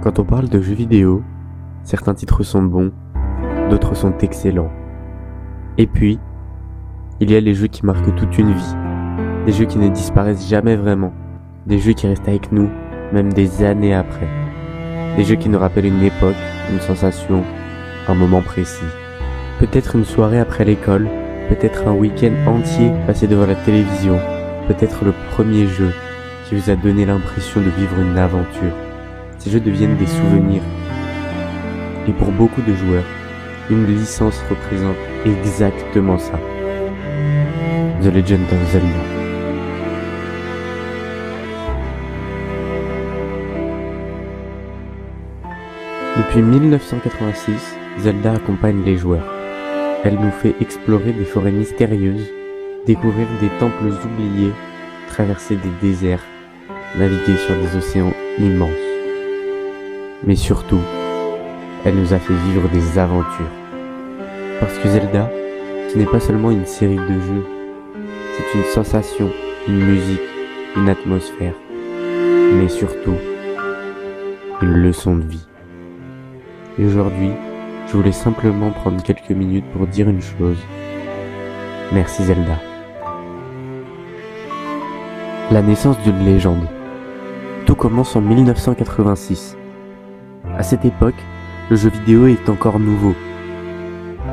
Quand on parle de jeux vidéo, certains titres sont bons, d'autres sont excellents. Et puis, il y a les jeux qui marquent toute une vie, des jeux qui ne disparaissent jamais vraiment, des jeux qui restent avec nous, même des années après. Des jeux qui nous rappellent une époque, une sensation, un moment précis. Peut-être une soirée après l'école, peut-être un week-end entier passé devant la télévision, peut-être le premier jeu qui vous a donné l'impression de vivre une aventure. Ces jeux deviennent des souvenirs. Et pour beaucoup de joueurs, une licence représente exactement ça. The Legend of Zelda. Depuis 1986, Zelda accompagne les joueurs. Elle nous fait explorer des forêts mystérieuses, découvrir des temples oubliés, traverser des déserts, naviguer sur des océans immenses. Mais surtout, elle nous a fait vivre des aventures. Parce que Zelda, ce n'est pas seulement une série de jeux, c'est une sensation, une musique, une atmosphère, mais surtout, une leçon de vie. Et aujourd'hui, je voulais simplement prendre quelques minutes pour dire une chose. Merci Zelda. La naissance d'une légende. Tout commence en 1986. À cette époque, le jeu vidéo est encore nouveau.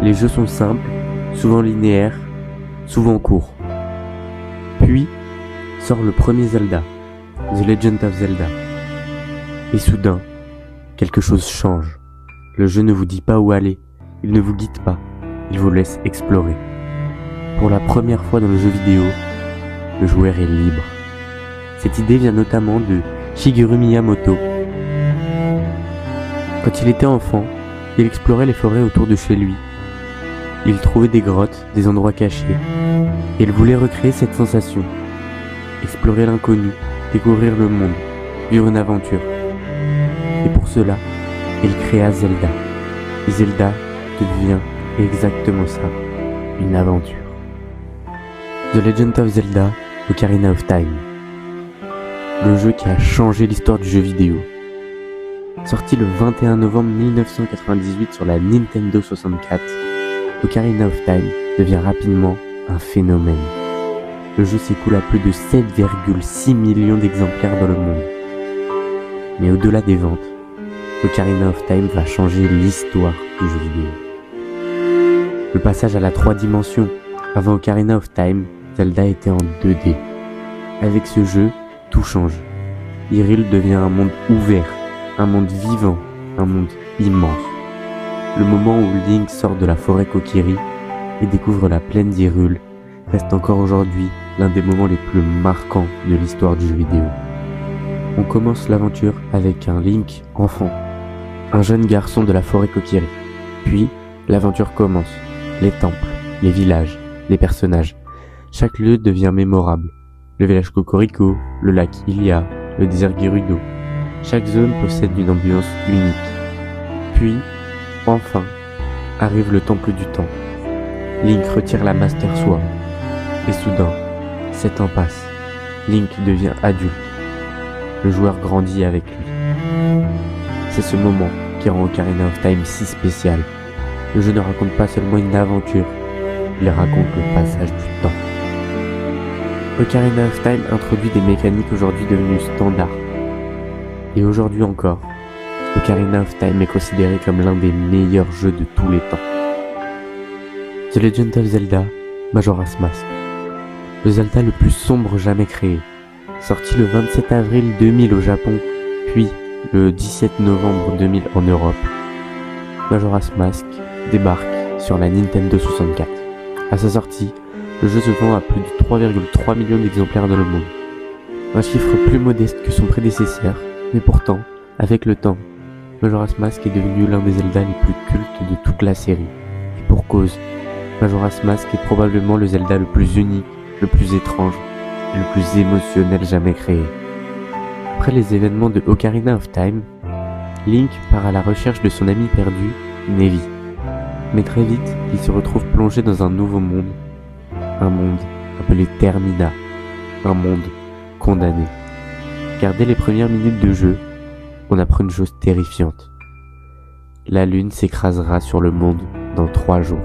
Les jeux sont simples, souvent linéaires, souvent courts. Puis, sort le premier Zelda, The Legend of Zelda. Et soudain, quelque chose change. Le jeu ne vous dit pas où aller, il ne vous guide pas, il vous laisse explorer. Pour la première fois dans le jeu vidéo, le joueur est libre. Cette idée vient notamment de Shigeru Miyamoto. Quand il était enfant, il explorait les forêts autour de chez lui. Il trouvait des grottes, des endroits cachés, et il voulait recréer cette sensation. Explorer l'inconnu, découvrir le monde, vivre une aventure. Et pour cela, il créa Zelda. Et Zelda devient exactement ça, une aventure. The Legend of Zelda, Ocarina of Time. Le jeu qui a changé l'histoire du jeu vidéo. Sorti le 21 novembre 1998 sur la Nintendo 64, Ocarina of Time devient rapidement un phénomène. Le jeu s'écoule à plus de 7,6 millions d'exemplaires dans le monde. Mais au-delà des ventes, Ocarina of Time va changer l'histoire du jeu vidéo. Le passage à la 3 dimensions. Avant Ocarina of Time, Zelda était en 2D. Avec ce jeu, tout change. Hyrule devient un monde ouvert, un monde vivant, un monde immense. Le moment où Link sort de la forêt Kokiri et découvre la plaine d'Hyrule reste encore aujourd'hui l'un des moments les plus marquants de l'histoire du jeu vidéo. On commence l'aventure avec un Link enfant, un jeune garçon de la forêt Kokiri. Puis, l'aventure commence. Les temples, les villages, les personnages. Chaque lieu devient mémorable. Le village Cocorico, le lac Hylia, le désert Gerudo. Chaque zone possède une ambiance unique. Puis, enfin, arrive le temple du temps. Link retire la Master Sword. Et soudain, 7 ans passent. Link devient adulte. Le joueur grandit avec lui. C'est ce moment qui rend Ocarina of Time si spécial. Le jeu ne raconte pas seulement une aventure, il raconte le passage du temps. Ocarina of Time introduit des mécaniques aujourd'hui devenues standards. Et aujourd'hui encore, Ocarina of Time est considéré comme l'un des meilleurs jeux de tous les temps. The Legend of Zelda, Majora's Mask. Le Zelda le plus sombre jamais créé. Sorti le 27 avril 2000 au Japon, puis le 17 novembre 2000 en Europe, Majora's Mask débarque sur la Nintendo 64. À sa sortie, le jeu se vend à plus de 3,3 millions d'exemplaires dans le monde. Un chiffre plus modeste que son prédécesseur, mais pourtant, avec le temps, Majora's Mask est devenu l'un des Zelda les plus cultes de toute la série. Et pour cause, Majora's Mask est probablement le Zelda le plus unique, le plus étrange et le plus émotionnel jamais créé. Après les événements de Ocarina of Time, Link part à la recherche de son ami perdu, Navi. Mais très vite, il se retrouve plongé dans un nouveau monde. Un monde appelé Termina. Un monde condamné. Car dès les premières minutes de jeu, on apprend une chose terrifiante. La lune s'écrasera sur le monde dans 3 jours.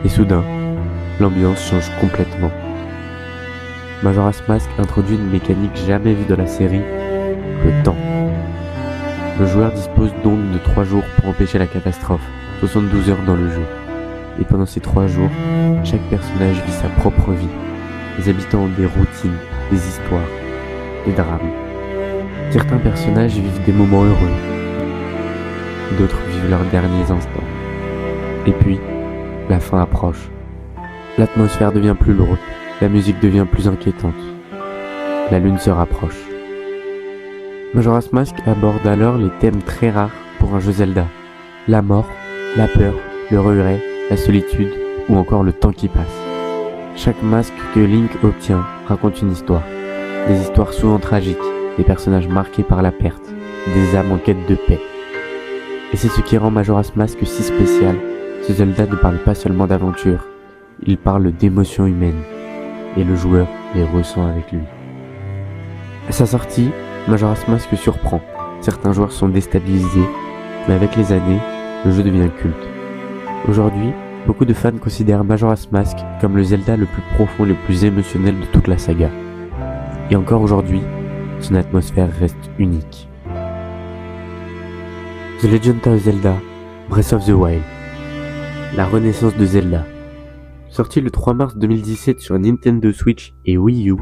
Et soudain, l'ambiance change complètement. Majora's Mask introduit une mécanique jamais vue dans la série, le temps. Le joueur dispose donc de 3 jours pour empêcher la catastrophe, 72 heures dans le jeu. Et pendant ces 3 jours, chaque personnage vit sa propre vie. Les habitants ont des routines, des histoires, des drames. Certains personnages vivent des moments heureux, d'autres vivent leurs derniers instants. Et puis, la fin approche. L'atmosphère devient plus lourde, la musique devient plus inquiétante. La lune se rapproche. Majora's Mask aborde alors les thèmes très rares pour un jeu Zelda. La mort, la peur, le regret, la solitude ou encore le temps qui passe. Chaque masque que Link obtient raconte une histoire. Des histoires souvent tragiques, des personnages marqués par la perte, des âmes en quête de paix. Et c'est ce qui rend Majora's Mask si spécial. Ce Zelda ne parle pas seulement d'aventure, il parle d'émotions humaines. Et le joueur les ressent avec lui. À sa sortie, Majora's Mask surprend. Certains joueurs sont déstabilisés, mais avec les années, le jeu devient culte. Aujourd'hui, beaucoup de fans considèrent Majora's Mask comme le Zelda le plus profond et le plus émotionnel de toute la saga. Et encore aujourd'hui, son atmosphère reste unique. The Legend of Zelda, Breath of the Wild. La renaissance de Zelda. Sorti le 3 mars 2017 sur Nintendo Switch et Wii U,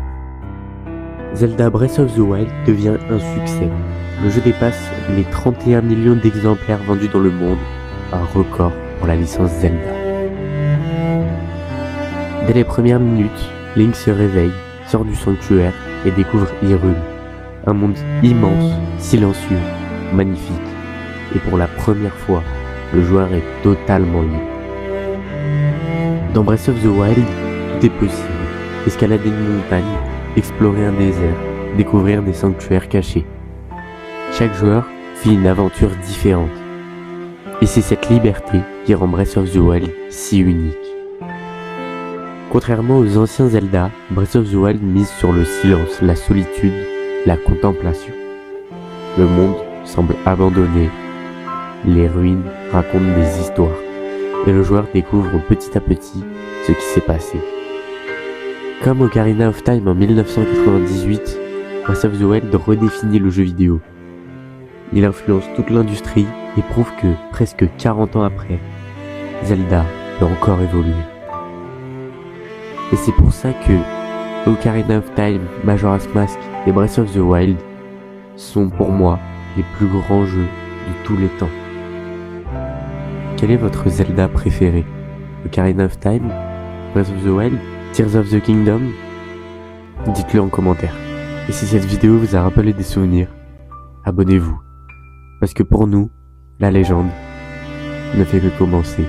Zelda Breath of the Wild devient un succès. Le jeu dépasse les 31 millions d'exemplaires vendus dans le monde, un record pour la licence Zelda. Dès les premières minutes, Link se réveille, sort du sanctuaire et découvre Hyrule, un monde immense, silencieux, magnifique. Et pour la première fois, le joueur est totalement libre. Dans Breath of the Wild, tout est possible. Escalader une montagne, explorer un désert, découvrir des sanctuaires cachés. Chaque joueur vit une aventure différente. Et c'est cette liberté qui rend Breath of the Wild si unique. Contrairement aux anciens Zelda, Breath of the Wild mise sur le silence, la solitude, la contemplation. Le monde semble abandonné. Les ruines racontent des histoires. Et le joueur découvre petit à petit ce qui s'est passé. Comme Ocarina of Time en 1998, Breath of the Wild redéfinit le jeu vidéo. Il influence toute l'industrie et prouve que, presque 40 ans après, Zelda peut encore évoluer. Et c'est pour ça que Ocarina of Time, Majora's Mask et Breath of the Wild sont pour moi les plus grands jeux de tous les temps. Quel est votre Zelda préféré? Ocarina of Time, Breath of the Wild, Tears of the Kingdom? Dites-le en commentaire. Et si cette vidéo vous a rappelé des souvenirs, abonnez-vous. Parce que pour nous, la légende ne fait que commencer.